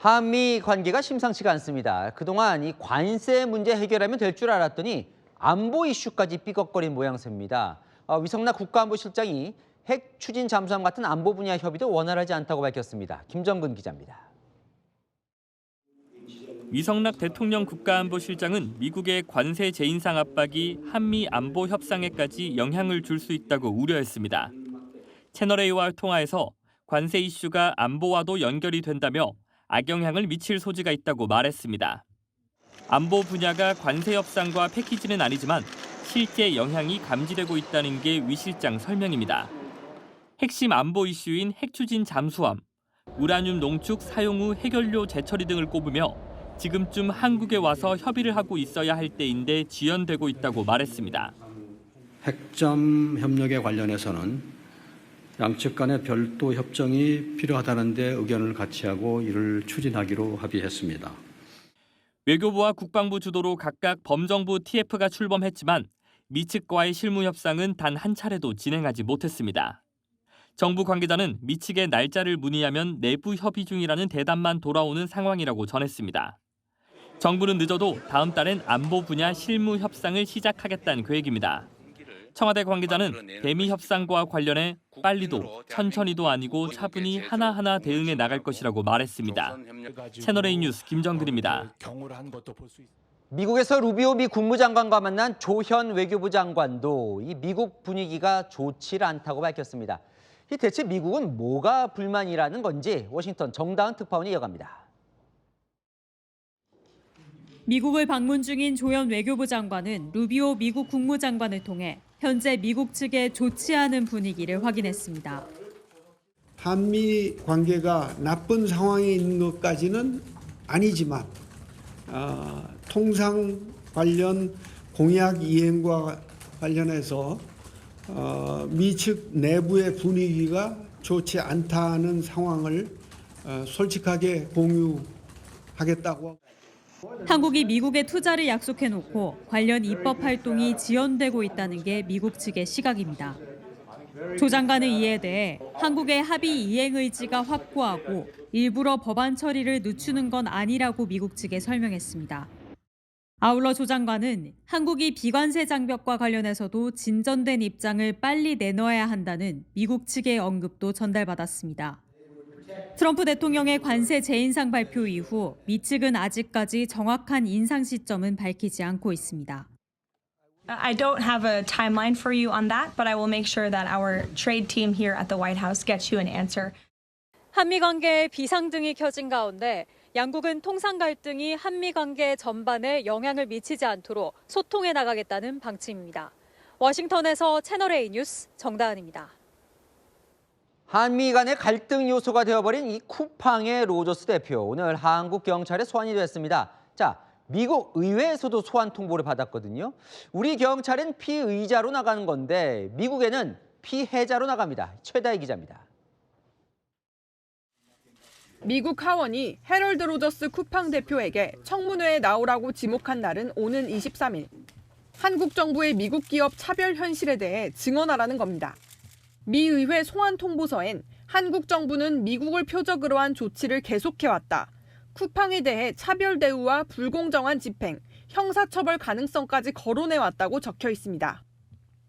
한미 관계가 심상치가 않습니다. 그동안 이 관세 문제 해결하면 될 줄 알았더니 안보 이슈까지 삐걱거린 모양새입니다. 위성락 국가안보실장이 핵 추진 잠수함 같은 안보 분야 협의도 원활하지 않다고 밝혔습니다. 김정근 기자입니다. 위성락 대통령 국가안보실장은 미국의 관세 재인상 압박이 한미 안보 협상에까지 영향을 줄 수 있다고 우려했습니다. 채널A와 통화에서 관세 이슈가 안보와도 연결이 된다며 악영향을 미칠 소지가 있다고 말했습니다. 안보 분야가 관세 협상과 패키지는 아니지만 실제 영향이 감지되고 있다는 게 위 실장 설명입니다. 핵심 안보 이슈인 핵 추진 잠수함, 우라늄 농축 사용 후 해결료 재처리 등을 꼽으며 지금쯤 한국에 와서 협의를 하고 있어야 할 때인데 지연되고 있다고 말했습니다. 핵잠 협력에 관련해서는 양측 간의 별도 협정이 필요하다는 데 의견을 같이 하고 이를 추진하기로 합의했습니다. 외교부와 국방부 주도로 각각 범정부 TF가 출범했지만 미 측과의 실무 협상은 단 한 차례도 진행하지 못했습니다. 정부 관계자는 미 측의 날짜를 문의하면 내부 협의 중이라는 대답만 돌아오는 상황이라고 전했습니다. 정부는 늦어도 다음 달엔 안보 분야 실무 협상을 시작하겠다는 계획입니다. 청와대 관계자는 대미 협상과 관련해 빨리도 천천히도 아니고 차분히 하나하나 대응해 나갈 것이라고 말했습니다. 채널A 뉴스 김정근입니다. 미국에서 루비오 미 국무장관과 만난 조현 외교부 장관도 이 미국 분위기가 좋지 않다고 밝혔습니다. 대체 미국은 뭐가 불만이라는 건지 워싱턴 정다은 특파원이 이어갑니다. 미국을 방문 중인 조현 외교부 장관은 루비오 미국 국무장관을 통해 현재 미국 측의 좋지 않은 분위기를 확인했습니다. 한미 관계가 나쁜 상황에 있는 것까지는 아니지만 통상 관련 공약 이행과 관련해서 미 측 내부의 분위기가 좋지 않다는 상황을 솔직하게 공유하겠다고. 한국이 미국에 투자를 약속해놓고 관련 입법 활동이 지연되고 있다는 게 미국 측의 시각입니다. 조 장관은 이에 대해 한국의 합의 이행 의지가 확고하고 일부러 법안 처리를 늦추는 건 아니라고 미국 측에 설명했습니다. 아울러 조 장관은 한국이 비관세 장벽과 관련해서도 진전된 입장을 빨리 내놓아야 한다는 미국 측의 언급도 전달받았습니다. 트럼프 대통령의 관세 재인상 발표 이후 미 측은 아직까지 정확한 인상 시점은 밝히지 않고 있습니다. I don't have a timeline for you on that, but I will make sure that our trade team here at the White House gets you an answer. 한미 관계에 비상등이 켜진 가운데 양국은 통상 갈등이 한미 관계 전반에 영향을 미치지 않도록 소통해 나가겠다는 방침입니다. 워싱턴에서 채널A 뉴스 정다은입니다. 한미 간의 갈등 요소가 되어버린 이 쿠팡의 로저스 대표, 오늘 한국 경찰에 소환이 됐습니다. 자, 미국 의회에서도 소환 통보를 받았거든요. 우리 경찰은 피의자로 나가는 건데 미국에는 피해자로 나갑니다. 최다희 기자입니다. 미국 하원이 해럴드 로저스 쿠팡 대표에게 청문회에 나오라고 지목한 날은 오는 23일. 한국 정부의 미국 기업 차별 현실에 대해 증언하라는 겁니다. 미 의회 소환 통보서엔 한국 정부는 미국을 표적으로 한 조치를 계속해왔다. 쿠팡에 대해 차별 대우와 불공정한 집행, 형사처벌 가능성까지 거론해왔다고 적혀 있습니다.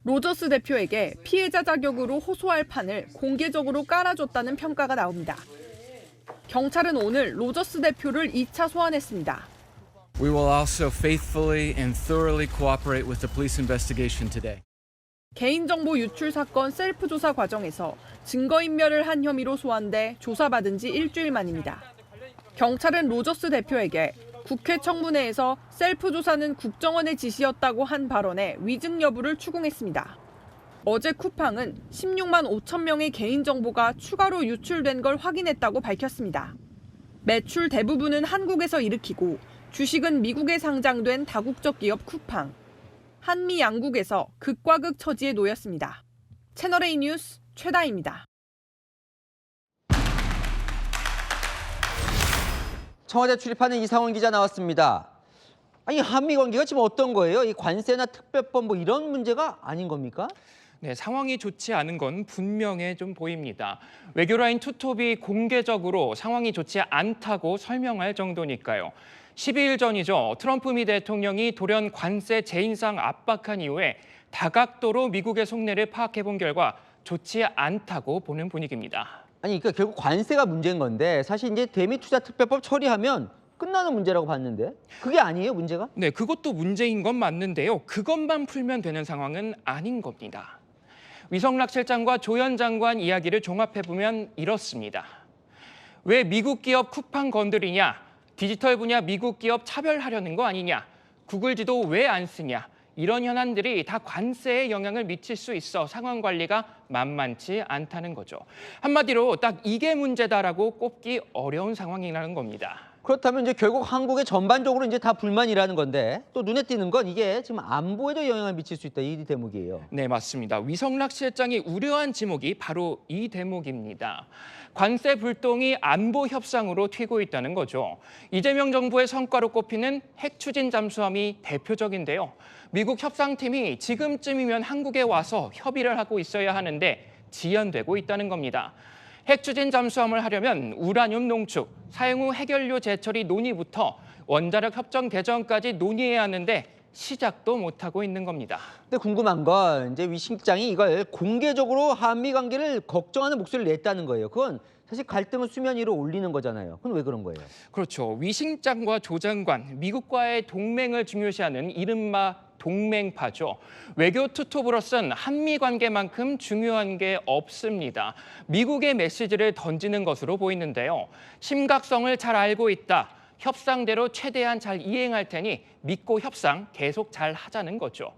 로저스 대표에게 피해자 자격으로 호소할 판을 공개적으로 깔아줬다는 평가가 나옵니다. 경찰은 오늘 로저스 대표를 2차 소환했습니다. We will also faithfully and thoroughly cooperate with the police investigation today. 개인정보 유출 사건 셀프 조사 과정에서 증거인멸을 한 혐의로 소환돼 조사받은 지 일주일 만입니다. 경찰은 로저스 대표에게 국회 청문회에서 셀프 조사는 국정원의 지시였다고 한 발언에 위증 여부를 추궁했습니다. 어제 쿠팡은 16만 5천 명의 개인정보가 추가로 유출된 걸 확인했다고 밝혔습니다. 매출 대부분은 한국에서 일으키고 주식은 미국에 상장된 다국적 기업 쿠팡. 한미 양국에서 극과 극 처지에 놓였습니다. 채널A 뉴스 최다희입니다. 청와대 출입하는 이상원 기자 나왔습니다. 아니, 한미 관계가 지금 어떤 거예요? 이 관세나 특별법 뭐 이런 문제가 아닌 겁니까? 네, 상황이 좋지 않은 건 분명해 좀 보입니다. 외교라인 투톱이 공개적으로 상황이 좋지 않다고 설명할 정도니까요. 12일 전이죠. 트럼프 미 대통령이 돌연 관세 재인상 압박한 이후에 다각도로 미국의 속내를 파악해본 결과 좋지 않다고 보는 분위기입니다. 아니, 그러니까 결국 관세가 문제인 건데 사실 이제 대미투자특별법 처리하면 끝나는 문제라고 봤는데 그게 아니에요, 문제가? 네, 그것도 문제인 건 맞는데요. 그것만 풀면 되는 상황은 아닌 겁니다. 위성락 실장과 조현 장관 이야기를 종합해보면 이렇습니다. 왜 미국 기업 쿠팡 건드리냐? 디지털 분야 미국 기업 차별하려는 거 아니냐? 구글 지도 왜 안 쓰냐? 이런 현안들이 다 관세에 영향을 미칠 수 있어 상황 관리가 만만치 않다는 거죠. 한마디로 딱 이게 문제다라고 꼽기 어려운 상황이라는 겁니다. 그렇다면 이제 결국 한국에 전반적으로 이제 다 불만이라는 건데 또 눈에 띄는 건 이게 지금 안보에도 영향을 미칠 수 있다, 이 대목이에요. 네, 맞습니다. 위성락 실장이 우려한 지목이 바로 이 대목입니다. 관세 불똥이 안보 협상으로 튀고 있다는 거죠. 이재명 정부의 성과로 꼽히는 핵 추진 잠수함이 대표적인데요. 미국 협상팀이 지금쯤이면 한국에 와서 협의를 하고 있어야 하는데 지연되고 있다는 겁니다. 핵 추진 잠수함을 하려면 우라늄 농축, 사용 후 핵연료 재처리 논의부터 원자력 협정 개정까지 논의해야 하는데 시작도 못하고 있는 겁니다. 근데 궁금한 건 이제 위 실장이 이걸 공개적으로 한미 관계를 걱정하는 목소리를 냈다는 거예요. 그건 사실 갈등을 수면 위로 올리는 거잖아요. 그건 왜 그런 거예요? 그렇죠. 위 실장과 조 장관, 미국과의 동맹을 중요시하는 이른바 동맹파죠. 외교 투톱으로선 한미 관계만큼 중요한 게 없습니다. 미국의 메시지를 던지는 것으로 보이는데요. 심각성을 잘 알고 있다. 협상대로 최대한 잘 이행할 테니 믿고 협상 계속 잘 하자는 거죠.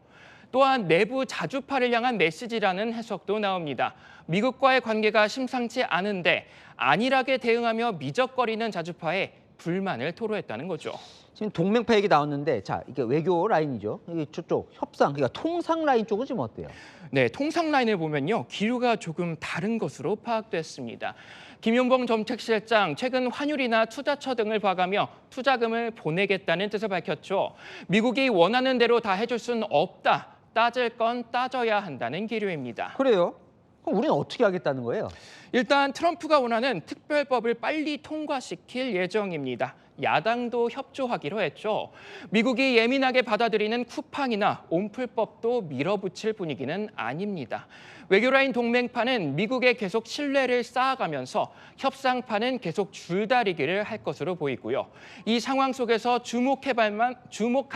또한 내부 자주파를 향한 메시지라는 해석도 나옵니다. 미국과의 관계가 심상치 않은데 안일하게 대응하며 미적거리는 자주파에 불만을 토로했다는 거죠. 지금 동맹파 얘기 나왔는데 자, 이게 외교 라인이죠. 이게 저쪽 협상, 그러니까 통상 라인 쪽은 지금 어때요? 네, 통상 라인을 보면요. 기류가 조금 다른 것으로 파악됐습니다. 김용범 정책실장 최근 환율이나 투자처 등을 봐가며 투자금을 보내겠다는 뜻을 밝혔죠. 미국이 원하는 대로 다 해줄 수는 없다. 따질 건 따져야 한다는 기류입니다. 그래요? 그럼 우리는 어떻게 하겠다는 거예요? 일단 트럼프가 원하는 특별법을 빨리 통과시킬 예정입니다. 야당도 협조하기로 했죠. 미국이 예민하게 받아들이는 쿠팡이나 온풀법도 밀어붙일 분위기는 아닙니다. 외교라인 동맹파는 미국에 계속 신뢰를 쌓아가면서 협상파는 계속 줄다리기를 할 것으로 보이고요. 이 상황 속에서 주목할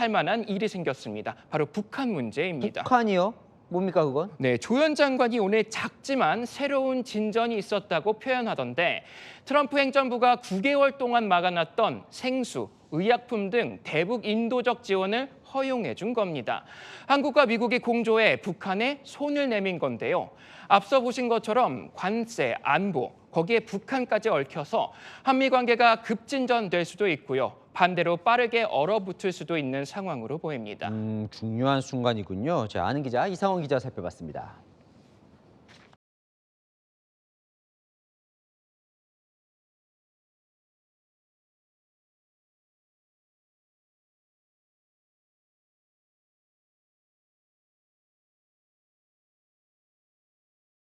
만한 일이 생겼습니다. 바로 북한 문제입니다. 북한이요? 뭡니까 그건? 네, 조현 장관이 오늘 작지만 새로운 진전이 있었다고 표현하던데 트럼프 행정부가 9개월 동안 막아놨던 생수, 의약품 등 대북 인도적 지원을 허용해 준 겁니다. 한국과 미국이 공조해 북한에 손을 내민 건데요. 앞서 보신 것처럼 관세, 안보, 거기에 북한까지 얽혀서 한미 관계가 급진전될 수도 있고요. 반대로 빠르게 얼어붙을 수도 있는 상황으로 보입니다. 중요한 순간이군요. 자, 아는 기자 이상원 기자 살펴봤습니다.